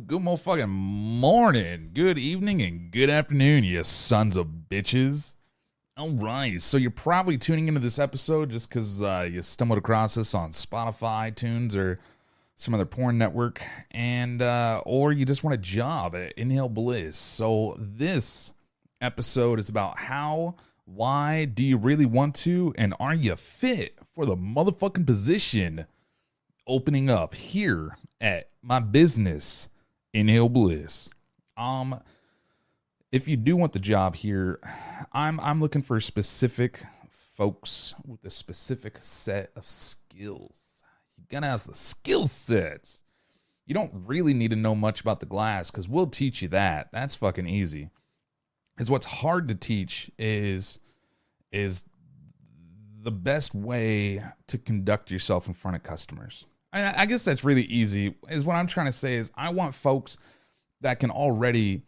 good motherfucking morning, good evening, and good afternoon, you sons of bitches. All right, so you're probably tuning into this episode just because you stumbled across us on Spotify, iTunes, or some other porn network, and or you just want a job at Inhale Bliss. So this episode is about why do you really want to, and are you fit for the motherfucking position opening up here at my business, Inhale Bliss. If you do want the job here, I'm looking for specific folks with a specific set of skills. You gotta have the skill sets. You don't really need to know much about the glass because we'll teach you that. That's fucking easy. Because what's hard to teach is the best way to conduct yourself in front of customers. I guess that's really easy. Is what I'm trying to say is I want folks that can already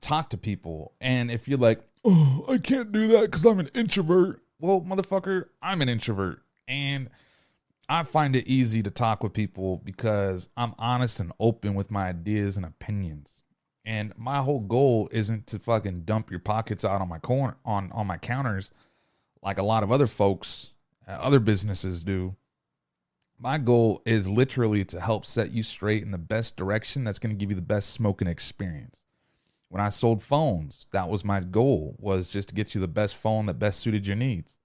talk to people. And if you're like, oh, I can't do that because I'm an introvert. Well, motherfucker, I'm an introvert. And I find it easy to talk with people because I'm honest and open with my ideas and opinions. And my whole goal isn't to fucking dump your pockets out on my corner on my counters like a lot of other folks, other businesses do. My goal is literally to help set you straight in the best direction that's going to give you the best smoking experience. When I sold phones, that was my goal, was just to get you the best phone that best suited your needs.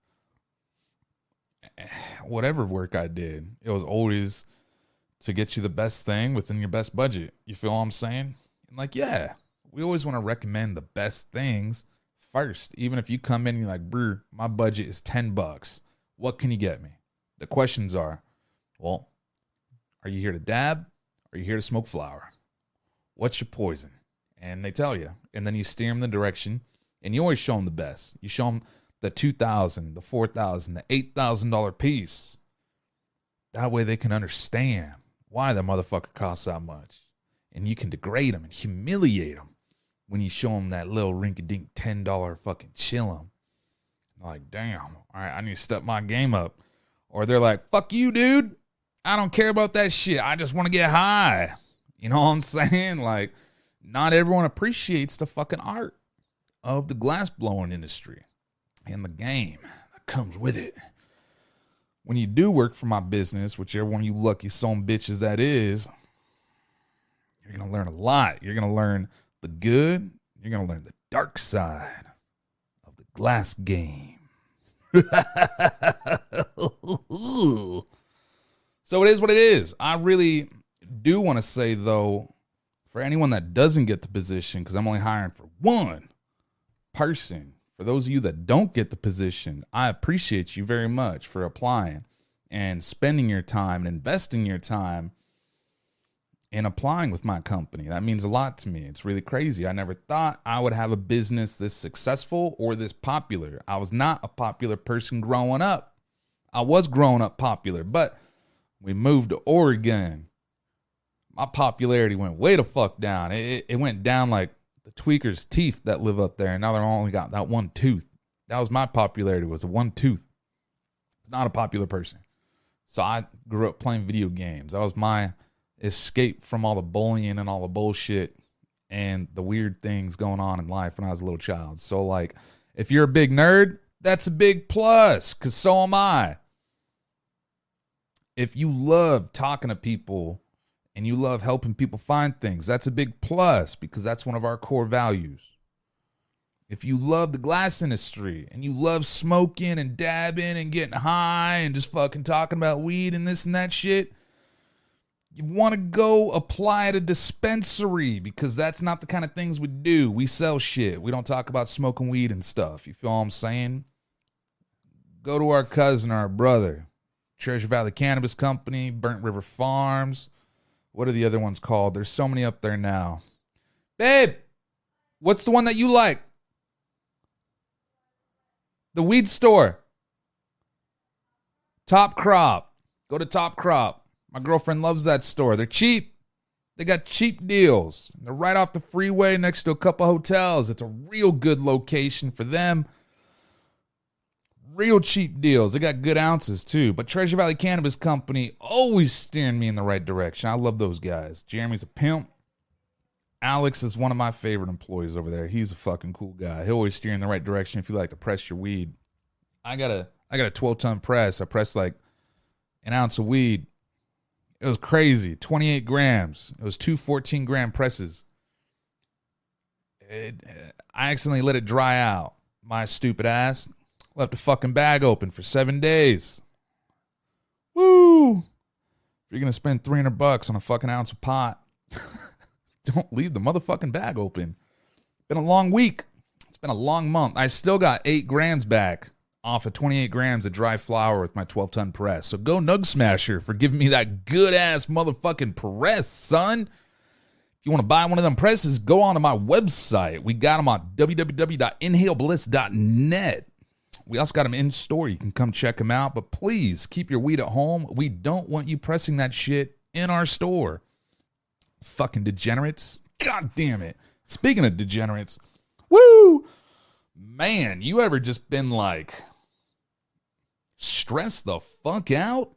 Whatever work I did, it was always to get you the best thing within your best budget. You feel what I'm saying? And like, yeah, we always want to recommend the best things first. Even if you come in and you're like, brr, my budget is $10. What can you get me? The questions are, well, are you here to dab? Or are you here to smoke flower? What's your poison? And they tell you. And then you steer them the direction. And you always show them the best. You show them the $2,000, the $4,000, the $8,000 piece. That way they can understand why that motherfucker costs that much. And you can degrade them and humiliate them when you show them that little rinky-dink $10 fucking chillum. Like, damn, all right, I need to step my game up. Or they're like, fuck you, dude. I don't care about that shit. I just want to get high. You know what I'm saying? Like, not everyone appreciates the fucking art of the glass blowing industry and the game that comes with it. When you do work for my business, whichever one of you lucky son bitches that is, you're going to learn a lot. You're going to learn the good. You're going to learn the dark side of the glass game. So it is what it is. I really do want to say, though, for anyone that doesn't get the position, because I'm only hiring for one person, for those of you that don't get the position, I appreciate you very much for applying and spending your time and investing your time in applying with my company. That means a lot to me. It's really crazy. I never thought I would have a business this successful or this popular. I was not a popular person growing up. I was growing up popular, but we moved to Oregon. My popularity went way the fuck down. It went down like the tweakers' teeth that live up there. And now they're only got that one tooth. That was my popularity, was a one tooth. Not a popular person. So I grew up playing video games. That was my escape from all the bullying and all the bullshit and the weird things going on in life when I was a little child. So like, if you're a big nerd, that's a big plus, because so am I. If you love talking to people and you love helping people find things, that's a big plus, because that's one of our core values. If you love the glass industry and you love smoking and dabbing and getting high and just fucking talking about weed and this and that shit, you want to go apply at a dispensary, because that's not the kind of things we do. We sell shit. We don't talk about smoking weed and stuff. You feel what I'm saying? Go to our cousin, our brother. Treasure Valley Cannabis Company, Burnt River Farms. What are the other ones called? There's so many up there now. Babe, what's the one that you like? The weed store. Top Crop. Go to Top Crop. My girlfriend loves that store. They're cheap. They got cheap deals. They're right off the freeway next to a couple hotels. It's a real good location for them. Real cheap deals. They got good ounces too. But Treasure Valley Cannabis Company always steering me in the right direction. I love those guys. Jeremy's a pimp. Alex is one of my favorite employees over there. He's a fucking cool guy. He'll always steer in the right direction if you like to press your weed. I got a 12-ton press. I pressed like an ounce of weed. It was crazy. 28 grams. It was two 14-gram presses. I accidentally let it dry out. My stupid ass left the fucking bag open for 7 days. Woo! If you're going to spend $300 on a fucking ounce of pot, don't leave the motherfucking bag open. It's been a long week. It's been a long month. I still got 8 grams back off of 28 grams of dry flower with my 12-ton press. So go Nug Smasher for giving me that good-ass motherfucking press, son. If you want to buy one of them presses, go on to my website. We got them on www.inhalebliss.net. We also got them in store. You can come check them out. But please keep your weed at home. We don't want you pressing that shit in our store. Fucking degenerates. God damn it. Speaking of degenerates, woo! Man, you ever just been like stressed the fuck out?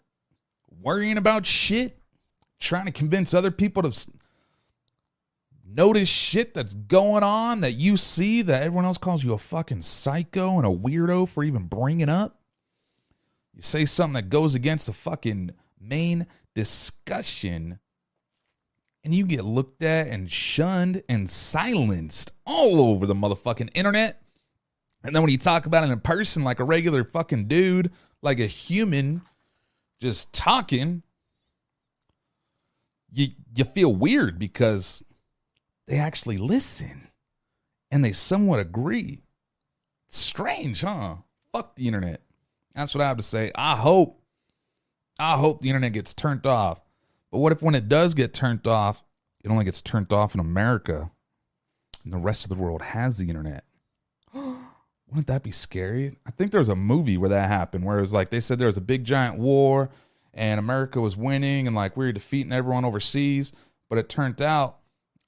Worrying about shit? Trying to convince other people to notice shit that's going on that you see that everyone else calls you a fucking psycho and a weirdo for even bringing up? You say something that goes against the fucking main discussion and you get looked at and shunned and silenced all over the motherfucking internet. And then when you talk about it in person like a regular fucking dude, like a human just talking, you feel weird because they actually listen and they somewhat agree. Strange, huh? Fuck the internet. That's what I have to say. I hope the internet gets turned off. But what if when it does get turned off, it only gets turned off in America and the rest of the world has the internet? Wouldn't that be scary? I think there was a movie where that happened, where it was like they said there was a big giant war and America was winning and like we were defeating everyone overseas. But it turned out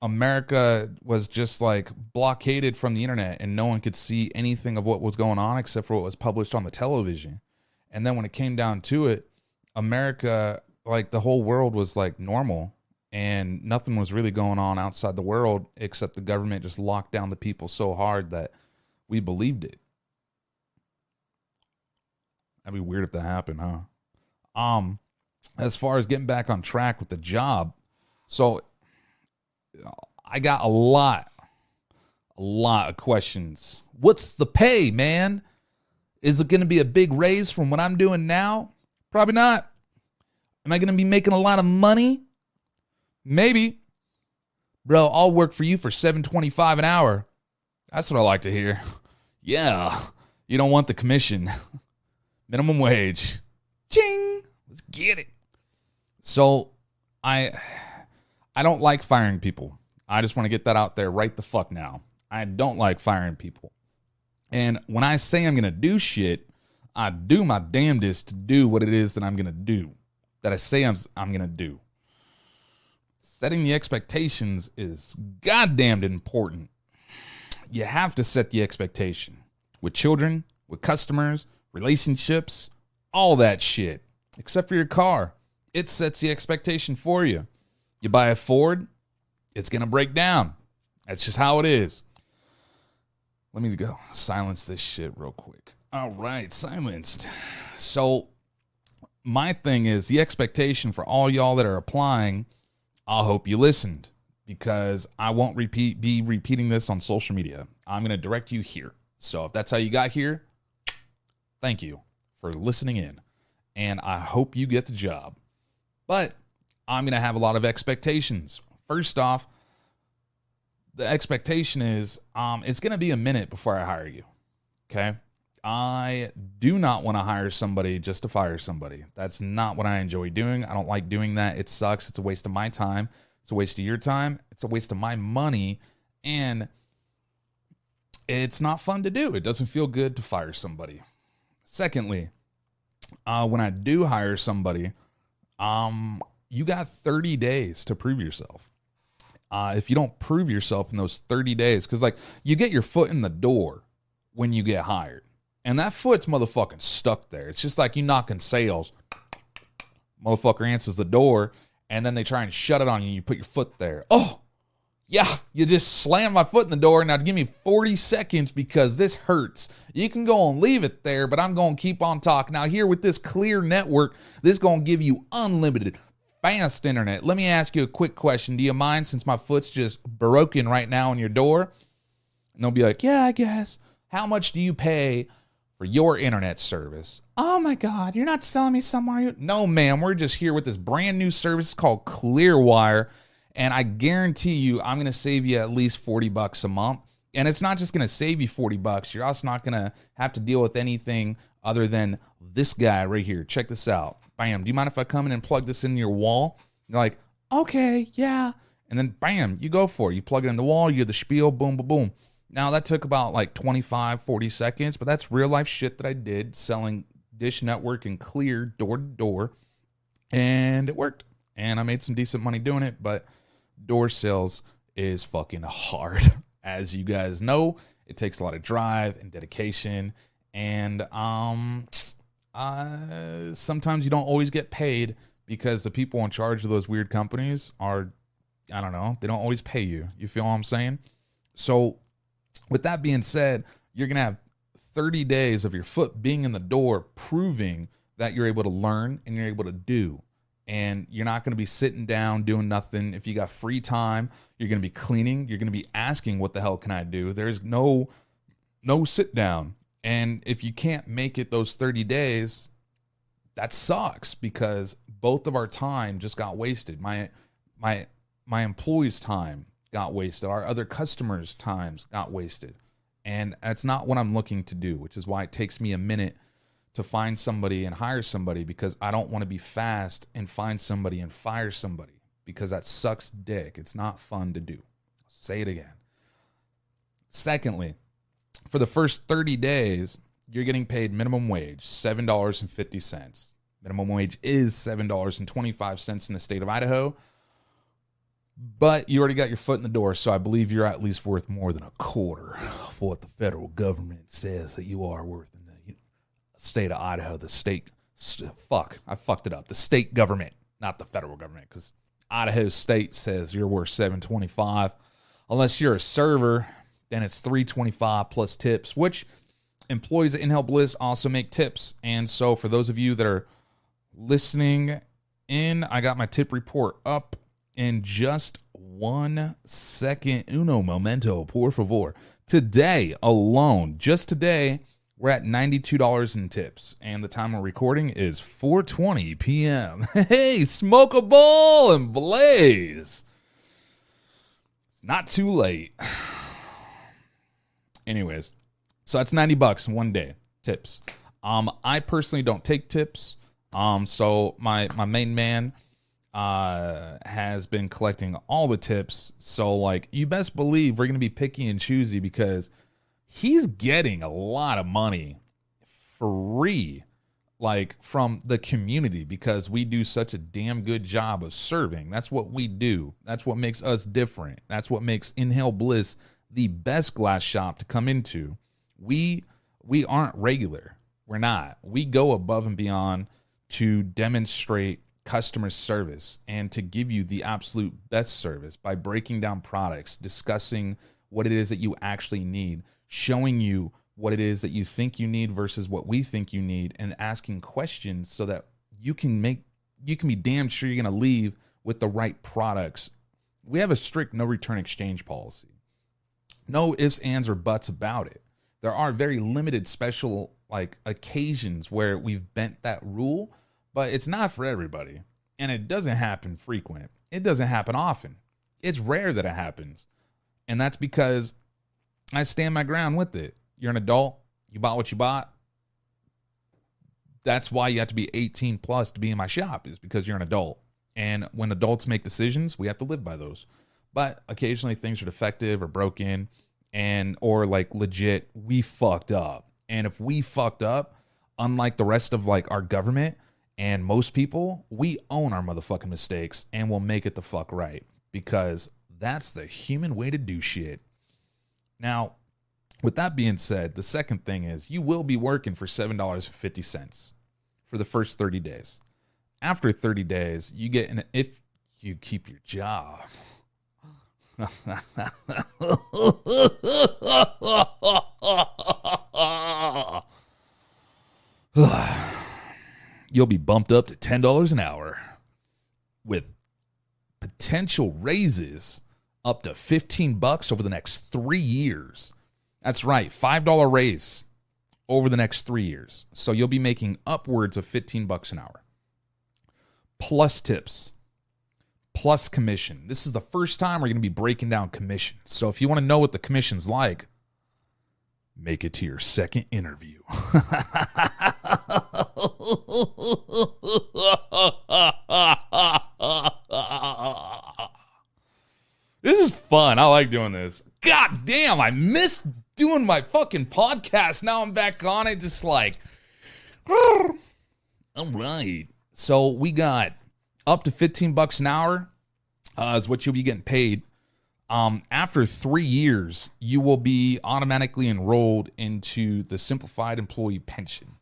America was just like blockaded from the internet and no one could see anything of what was going on except for what was published on the television. And then when it came down to it, America, like the whole world was like normal and nothing was really going on outside the world except the government just locked down the people so hard that we believed it. That'd be weird if that happened, huh? As far as getting back on track with the job, so I got a lot of questions. What's the pay, man? Is it going to be a big raise from what I'm doing now? Probably not. Am I going to be making a lot of money? Maybe. Bro, I'll work for you for $7.25 an hour. That's what I like to hear. Yeah. You don't want the commission. Minimum wage. Ching. Let's get it. So, I don't like firing people. I just want to get that out there right the fuck now. I don't like firing people. And when I say I'm going to do shit, I do my damnedest to do what it is that I'm going to do. That I say I'm going to do. Setting the expectations is goddamn important. You have to set the expectation. With children, with customers, relationships, all that shit. Except for your car. It sets the expectation for you. You buy a Ford, it's going to break down. That's just how it is. Let me go silence this shit real quick. All right, silenced. So my thing is the expectation for all y'all that are applying, I hope you listened because I won't be repeating this on social media. I'm going to direct you here. So if that's how you got here, thank you for listening in. And I hope you get the job. But I'm going to have a lot of expectations. First off, the expectation is it's going to be a minute before I hire you. Okay? I do not want to hire somebody just to fire somebody. That's not what I enjoy doing. I don't like doing that. It sucks. It's a waste of my time. It's a waste of your time. It's a waste of my money. And it's not fun to do. It doesn't feel good to fire somebody. Secondly, when I do hire somebody, you got 30 days to prove yourself. If you don't prove yourself in those 30 days, because like you get your foot in the door when you get hired. And that foot's motherfucking stuck there. It's just like you knocking sales. Motherfucker answers the door, and then they try and shut it on you. You put your foot there. Oh, Yeah, you just slammed my foot in the door. Now give me 40 seconds because this hurts. You can go and leave it there, but I'm going to keep on talking. Now here with this Clear network, this is going to give you unlimited fast internet. Let me ask you a quick question. Do you mind, since my foot's just broken right now on your door? And they'll be like, yeah, I guess. How much do you pay for your internet service? Oh my God, you're not selling me somewhere. No, ma'am, we're just here with this brand new service called Clearwire. And I guarantee you, I'm going to save you at least $40 a month. And it's not just going to save you $40. You're also not going to have to deal with anything other than this guy right here. Check this out. Bam. Do you mind if I come in and plug this in your wall? You're like, okay, yeah. And then bam, you go for it. You plug it in the wall. You get the spiel. Boom, boom, boom. Now that took about like 25, 40 seconds, but that's real life shit that I did selling Dish Network and Clear door to door. And it worked. And I made some decent money doing it, but door sales is fucking hard. As you guys know, it takes a lot of drive and dedication. And sometimes you don't always get paid because the people in charge of those weird companies are, I don't know, they don't always pay you. You feel what I'm saying? So with that being said, you're going to have 30 days of your foot being in the door proving that you're able to learn and you're able to do. And you're not going to be sitting down doing nothing. If you got free time, you're going to be cleaning. You're going to be asking, what the hell can I do? There's no sit down. And if you can't make it those 30 days, that sucks because both of our time just got wasted. My employees' time got wasted. Our other customers' times got wasted. And that's not what I'm looking to do, which is why it takes me a minute to find somebody and hire somebody, because I don't want to be fast and find somebody and fire somebody, because that sucks dick. It's not fun to do. I'll say it again. Secondly, for the first 30 days, you're getting paid minimum wage, $7.50. Minimum wage is $7.25 in the state of Idaho. But you already got your foot in the door, so I believe you're at least worth more than a quarter of what the federal government says that you are worth in the state of Idaho. The state, I fucked it up. The state government, not the federal government, because Idaho state says you're worth $7.25. Unless you're a server, then it's $3.25 plus tips, which employees at InHealth Bliss also make tips. And so for those of you that are listening in, I got my tip report up in just 1 second. Uno momento, por favor. Today alone, just today, we're at $92 in tips, and the time we're recording is 4:20 p.m. Hey, smoke a bowl and blaze. It's not too late. Anyways, so that's $90 in 1 day, tips. I personally don't take tips. So my main man has been collecting all the tips. So like, you best believe we're gonna be picky and choosy because he's getting a lot of money free, like from the community, because we do such a damn good job of serving. That's what we do. That's what makes us different. That's what makes InHealth Bliss the best glass shop to come into. We aren't regular. We're not. We go above and beyond to demonstrate customer service and to give you the absolute best service by breaking down products, discussing what it is that you actually need, showing you what it is that you think you need versus what we think you need, and asking questions so that you can be damn sure you're going to leave with the right products. We have a strict no return exchange policy. No ifs, ands, or buts about it. There are very limited special like occasions where we've bent that rule, but it's not for everybody. And it doesn't happen frequent. It doesn't happen often. It's rare that it happens. And that's because I stand my ground with it. You're an adult. You bought what you bought. That's why you have to be 18 plus to be in my shop, is because you're an adult. And when adults make decisions, we have to live by those. But occasionally things are defective or broken, and or like legit, we fucked up. And if we fucked up, unlike the rest of like our government and most people, we own our motherfucking mistakes and we'll make it the fuck right, because that's the human way to do shit. Now, with that being said, the second thing is you will be working for $7.50 for the first 30 days. After 30 days, you get if you keep your job. You'll be bumped up to $10 an hour with potential raises up to $15 over the next 3 years. That's right, $5 raise over the next 3 years. So you'll be making upwards of $15 an hour. Plus tips, plus commission. This is the first time we're going to be breaking down commission. So if you want to know what the commission's like, make it to your second interview. This is fun. I like doing this. God damn, I missed doing my fucking podcast. Now I'm back on it, just like, all right. So we got up to $15 an hour is what you'll be getting paid. After 3 years, you will be automatically enrolled into the Simplified Employee Pension.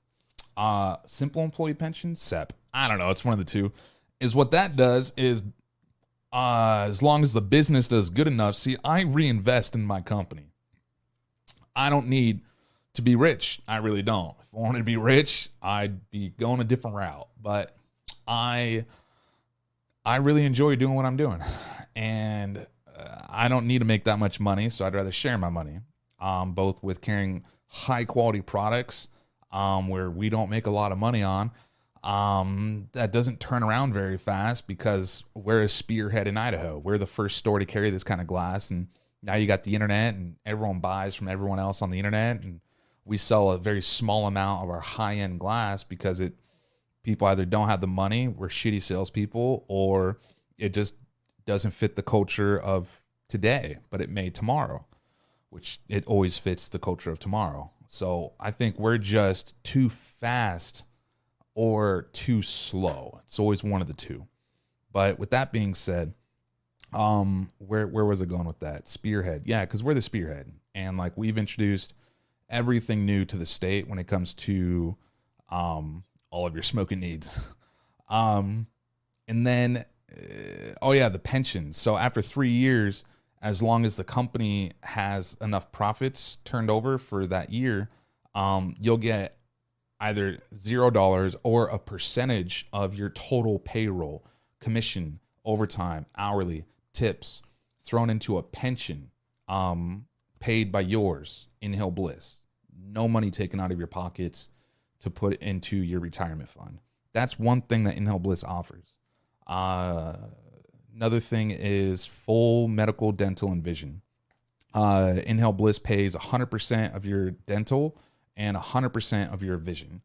Simple Employee Pension? SEP. I don't know. It's one of the two. Is what that does is, as long as the business does good enough, see, I reinvest in my company. I don't need to be rich. I really don't. If I wanted to be rich, I'd be going a different route. But I really enjoy doing what I'm doing. And I don't need to make that much money, so I'd rather share my money, both with carrying high-quality products where we don't make a lot of money on, that doesn't turn around very fast because we're a spearhead in Idaho. We're the first store to carry this kind of glass, and now you got the internet, and everyone buys from everyone else on the internet, and we sell a very small amount of our high-end glass because people either don't have the money, we're shitty salespeople, or it just doesn't fit the culture of today, but it may tomorrow, which it always fits the culture of tomorrow. So I think we're just too fast or too slow. It's always one of the two. But with that being said, where was it going with that? Spearhead. Yeah, because we're the spearhead. And like we've introduced everything new to the state when it comes to all of your smoking needs. And then the pension. So after 3 years, as long as the company has enough profits turned over for that year, you'll get either $0 or a percentage of your total payroll, commission, overtime, hourly, tips, thrown into a pension paid by yours, In-Hill Bliss. No money taken out of your pockets to put into your retirement fund. That's one thing that In-Hill Bliss offers. Another thing is full medical, dental, and vision. In-Hill Bliss pays 100% of your dental and 100% of your vision.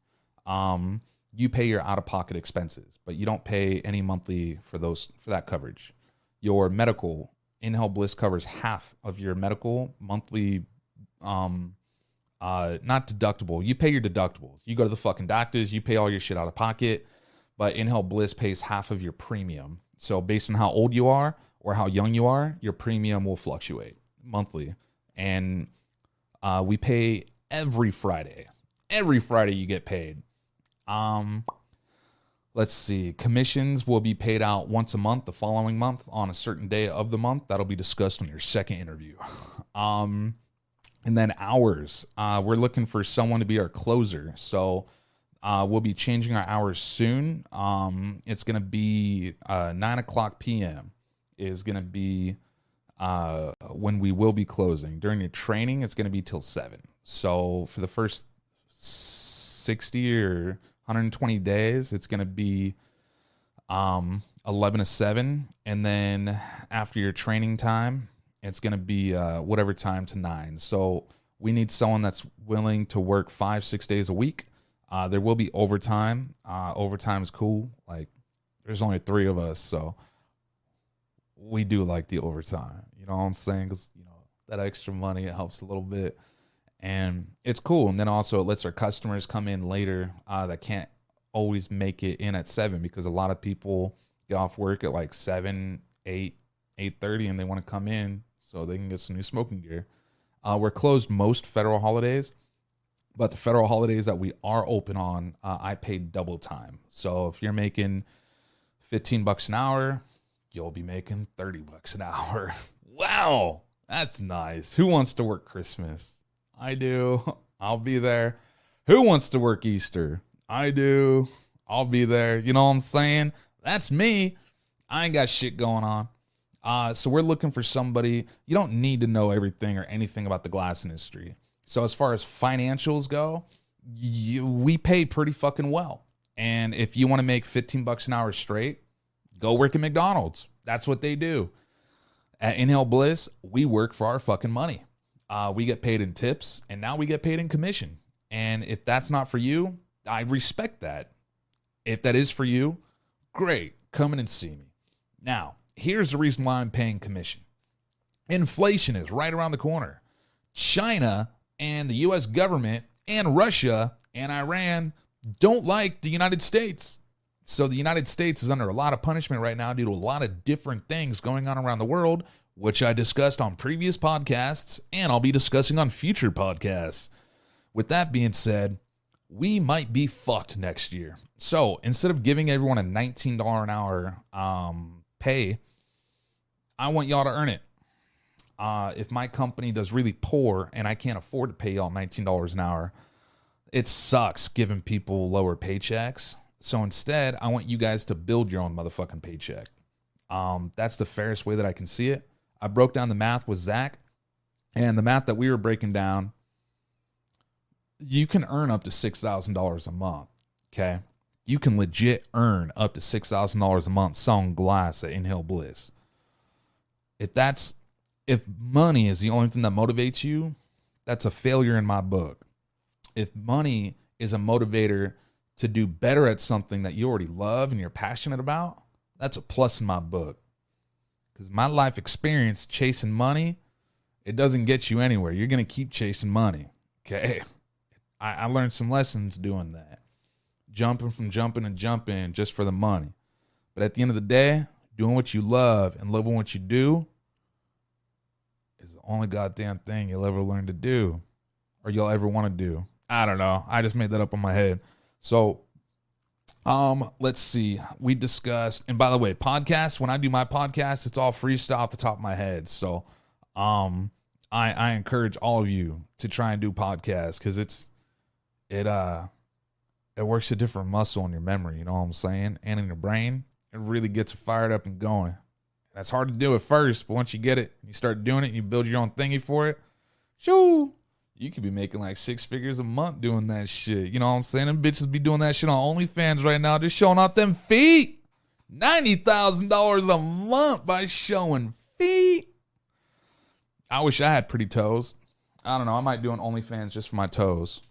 You pay your out-of-pocket expenses, but you don't pay any monthly for that coverage. Your medical, In-Hill Bliss covers half of your medical monthly, not deductible. You pay your deductibles. You go to the fucking doctors, you pay all your shit out of pocket, but In-Hill Bliss pays half of your premium. So based on how old you are or how young you are, your premium will fluctuate monthly. And we pay every Friday. Every Friday you get paid. Let's see. Commissions will be paid out once a month, the following month, on a certain day of the month. That'll be discussed on your second interview. And then hours. We're looking for someone to be our closer. So we'll be changing our hours soon. It's going to be 9 o'clock p.m. is going to be when we will be closing. During your training, it's going to be till 7. So for the first 60 or 120 days, it's going to be 11 to 7. And then after your training time, it's going to be whatever time to 9. So we need someone that's willing to work 5-6 days a week. There will be overtime. Overtime is cool. Like, there's only 3 of us, so we do like the overtime. You know what I'm saying? Because, that extra money, it helps a little bit. And it's cool. And then also it lets our customers come in later that can't always make it in at 7, because a lot of people get off work at like 7, 8, 8:30, and they want to come in so they can get some new smoking gear. We're closed most federal holidays. But the federal holidays that we are open on, I pay double time. So if you're making $15 an hour, you'll be making $30 an hour. Wow, that's nice. Who wants to work Christmas? I do. I'll be there. Who wants to work Easter? I do. I'll be there. You know what I'm saying? That's me. I ain't got shit going on. So we're looking for somebody. You don't need to know everything or anything about the glass industry. So as far as financials go, we pay pretty fucking well. And if you want to make $15 an hour straight, go work at McDonald's. That's what they do. At Inhale Bliss, we work for our fucking money. We get paid in tips, and now we get paid in commission. And if that's not for you, I respect that. If that is for you, great. Come in and see me. Now, here's the reason why I'm paying commission. Inflation is right around the corner. China and the U.S. government and Russia and Iran don't like the United States. So the United States is under a lot of punishment right now due to a lot of different things going on around the world, which I discussed on previous podcasts, and I'll be discussing on future podcasts. With that being said, we might be fucked next year. So instead of giving everyone a $19 an hour pay, I want y'all to earn it. If my company does really poor and I can't afford to pay y'all $19 an hour, it sucks giving people lower paychecks. So instead, I want you guys to build your own motherfucking paycheck. That's the fairest way that I can see it. I broke down the math with Zach, and the math that we were breaking down, you can earn up to $6,000 a month, okay? You can legit earn up to $6,000 a month selling glass at Inhale Bliss. If money is the only thing that motivates you, that's a failure in my book. If money is a motivator to do better at something that you already love and you're passionate about, that's a plus in my book. Because my life experience chasing money, it doesn't get you anywhere. You're going to keep chasing money, okay? I learned some lessons doing that. Jumping just for the money. But at the end of the day, doing what you love and loving what you do is the only goddamn thing you'll ever learn to do or you'll ever want to do. I don't know. I just made that up in my head. So, let's see. We discussed, and by the way, podcasts, when I do my podcast, it's all freestyle off the top of my head. So, I encourage all of you to try and do podcasts because it works a different muscle in your memory, you know what I'm saying? And in your brain, it really gets you fired up and going. That's hard to do at first, but once you get it, you start doing it, and you build your own thingy for it, shoo, you could be making like 6 figures a month doing that shit. You know what I'm saying? Them bitches be doing that shit on OnlyFans right now, just showing off them feet. $90,000 a month by showing feet. I wish I had pretty toes. I don't know. I might do an OnlyFans just for my toes.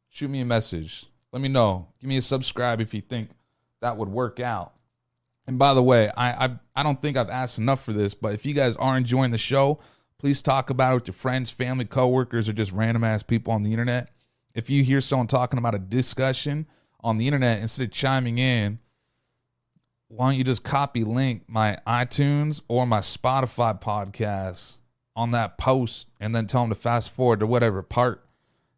Shoot me a message. Let me know. Give me a subscribe if you think that would work out. And by the way, I don't think I've asked enough for this, but if you guys are enjoying the show, please talk about it with your friends, family, coworkers, or just random ass people on the internet. If you hear someone talking about a discussion on the internet, instead of chiming in, why don't you just copy link my iTunes or my Spotify podcast on that post and then tell them to fast forward to whatever part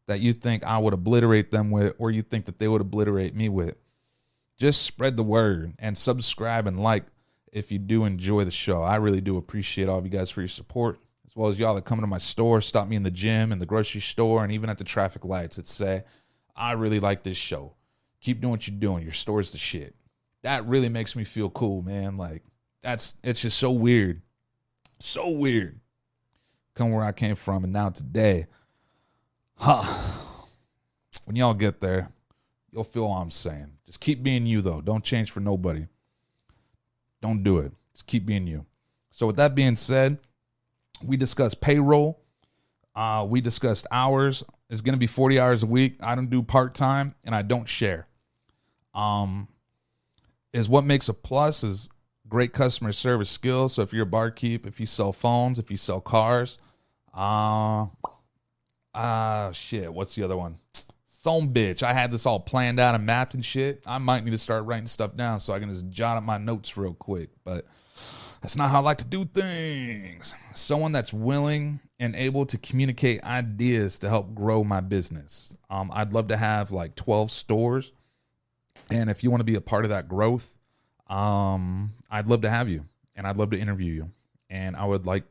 that you think I would obliterate them with or you think that they would obliterate me with. Just spread the word and subscribe and like if you do enjoy the show. I really do appreciate all of you guys for your support, as well as y'all that come to my store, stop me in the gym, in the grocery store, and even at the traffic lights that say, I really like this show. Keep doing what you're doing. Your store's the shit. That really makes me feel cool, man. Like, it's just so weird. So weird. Come where I came from and now today. When y'all get there, you'll feel what I'm saying. Just keep being you, though. Don't change for nobody. Don't do it. Just keep being you. So with that being said, we discussed payroll. We discussed hours. It's going to be 40 hours a week. I don't do part-time, and I don't share. Is what makes a plus is great customer service skills. So if you're a barkeep, if you sell phones, if you sell cars, shit, what's the other one? Some bitch. I had this all planned out and mapped and shit. I might need to start writing stuff down so I can just jot up my notes real quick. But that's not how I like to do things. Someone that's willing and able to communicate ideas to help grow my business. I'd love to have like 12 stores. And if you want to be a part of that growth, I'd love to have you. And I'd love to interview you. And I would like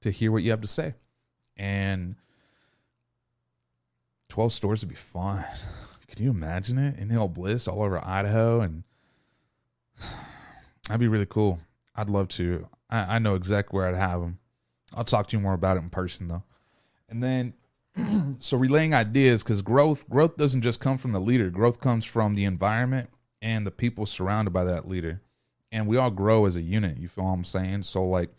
to hear what you have to say. And 12 stores would be fun. Can you imagine it? Inhale Bliss all over Idaho, and that'd be really cool. I'd love to. I know exactly where I'd have them. I'll talk to you more about it in person, though. And then, so relaying ideas, because growth doesn't just come from the leader. Growth comes from the environment and the people surrounded by that leader. And we all grow as a unit. You feel what I'm saying? So, like,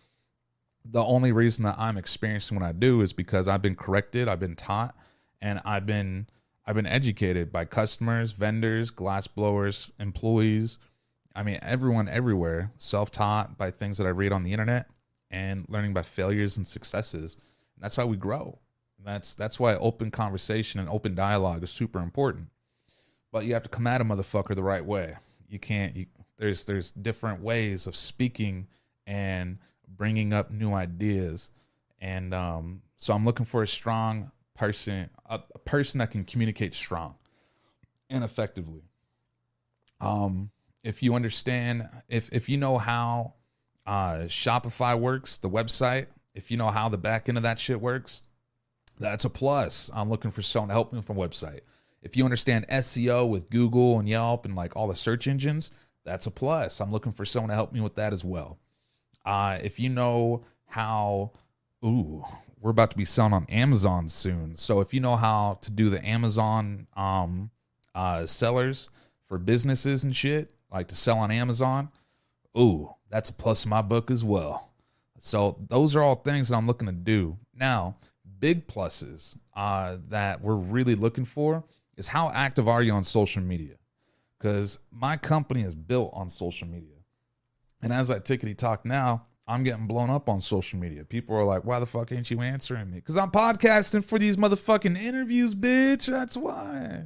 the only reason that I'm experiencing what I do is because I've been corrected, I've been taught, and I've been educated by customers, vendors, glass blowers, employees. I mean, everyone everywhere, self-taught by things that I read on the internet and learning by failures and successes. And that's how we grow. That's why open conversation and open dialogue is super important. But you have to come at a motherfucker the right way. You can't, there's different ways of speaking and bringing up new ideas. And so I'm looking for a strong person, a person that can communicate strong and effectively. If you understand, if you know how Shopify works, the website, if you know how the back end of that shit works, that's a plus. I'm looking for someone to help me with my website. If you understand SEO with Google and Yelp and like all the search engines, that's a plus. I'm looking for someone to help me with that as well. If you know how, we're about to be selling on Amazon soon. So if you know how to do the Amazon sellers for businesses and shit, like to sell on Amazon, that's a plus in my book as well. So those are all things that I'm looking to do. Now, big pluses that we're really looking for is how active are you on social media? Because my company is built on social media. And as I tickety talk now, I'm getting blown up on social media. People are like, why the fuck ain't you answering me? Because I'm podcasting for these motherfucking interviews, bitch. That's why.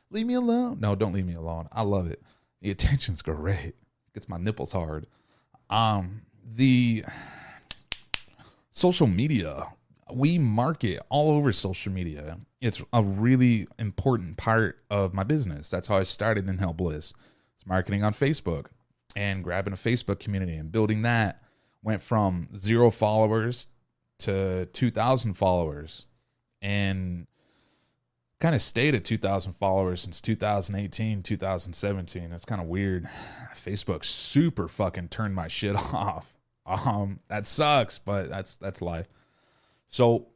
Leave me alone. No, don't leave me alone. I love it. The attention's great. Gets my nipples hard. The social media, we market all over social media. It's a really important part of my business. That's how I started Inhale Bliss. It's marketing on Facebook and grabbing a Facebook community and building that. Went from 0 followers to 2,000 followers and kind of stayed at 2,000 followers since 2018, 2017. That's kind of weird. Facebook super fucking turned my shit off. That sucks, but that's life. So,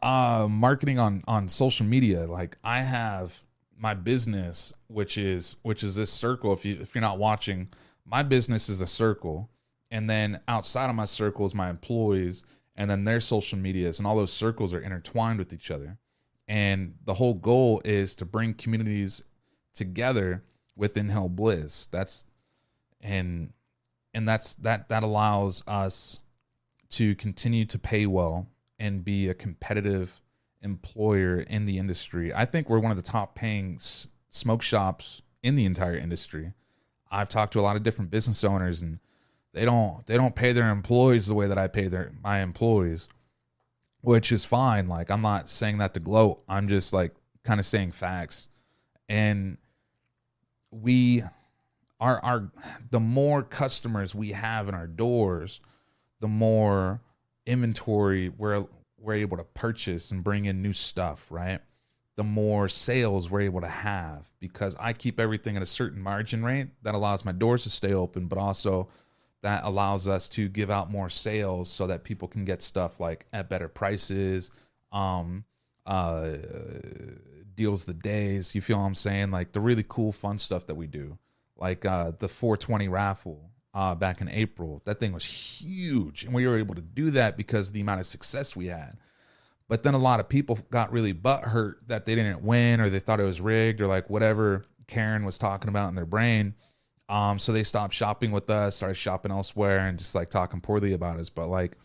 marketing on social media, like I have my business, which is this circle. If you're not watching, my business is a circle. And then outside of my circle is my employees and then their social medias, and all those circles are intertwined with each other. And the whole goal is to bring communities together with Inhale Bliss. That allows us to continue to pay well and be a competitive employer in the industry. I think we're one of the top paying smoke shops in the entire industry. I've talked to a lot of different business owners, and they don't pay their employees the way that I pay my employees, which is fine. Like, I'm not saying that to gloat. I'm just like kind of saying facts. And we are the more customers we have in our doors, the more inventory we're able to purchase and bring in new stuff, right? The more sales we're able to have, because I keep everything at a certain margin rate that allows my doors to stay open, but also that allows us to give out more sales so that people can get stuff like at better prices, deals the days. You feel what I'm saying? Like the really cool, fun stuff that we do, like the 420 raffle back in April. That thing was huge, and we were able to do that because of the amount of success we had. But then a lot of people got really butthurt that they didn't win, or they thought it was rigged, or like whatever Karen was talking about in their brain. So they stopped shopping with us, started shopping elsewhere, and just like talking poorly about us. But like,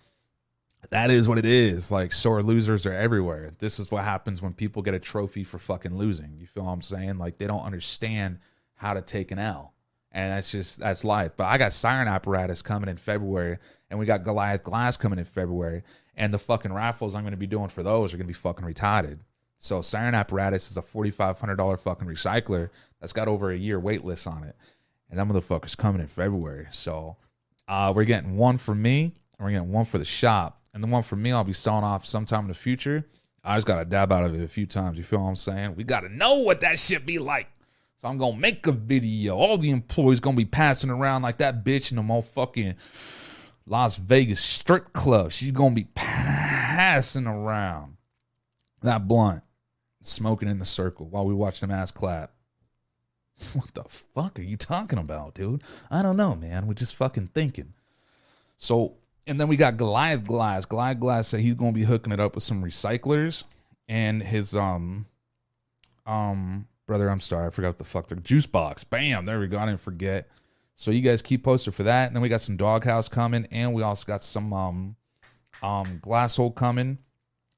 that is what it is. Like, sore losers are everywhere. This is what happens when people get a trophy for fucking losing. You feel what I'm saying? Like, they don't understand how to take an L. And that's life. But I got Siren Apparatus coming in February, and we got Goliath Glass coming in February. And the fucking raffles I'm going to be doing for those are going to be fucking retarded. So Siren Apparatus is a $4,500 fucking recycler that's got over a year wait list on it. And that motherfucker's coming in February. So we're getting one for me, and we're getting one for the shop. And the one for me, I'll be selling off sometime in the future. I just got to dab out of it a few times. You feel what I'm saying? We got to know what that shit be like. So I'm going to make a video. All the employees going to be passing around like that bitch in the motherfucking Las Vegas strip club. She's going to be passing around that blunt, smoking in the circle while we watch them ass clap. What the fuck are you talking about, dude? I don't know, man. We're just fucking thinking. So, and then we got Goliath Glass. Goliath Glass said he's going to be hooking it up with some recyclers. And his, brother, I'm sorry. I forgot what the fuck. Their juice box. Bam. There we go. I didn't forget. So you guys keep posted for that. And then we got some Doghouse coming. And we also got some, Glass Hole coming,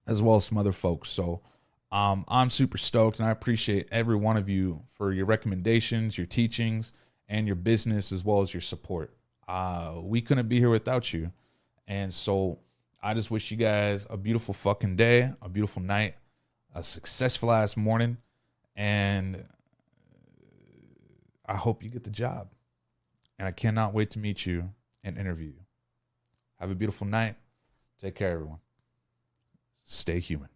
as well as some other folks. So, I'm super stoked, and I appreciate every one of you for your recommendations, your teachings, and your business, as well as your support. We couldn't be here without you. And so I just wish you guys a beautiful fucking day, a beautiful night, a successful ass morning, and I hope you get the job. And I cannot wait to meet you and interview you. Have a beautiful night. Take care, everyone. Stay human.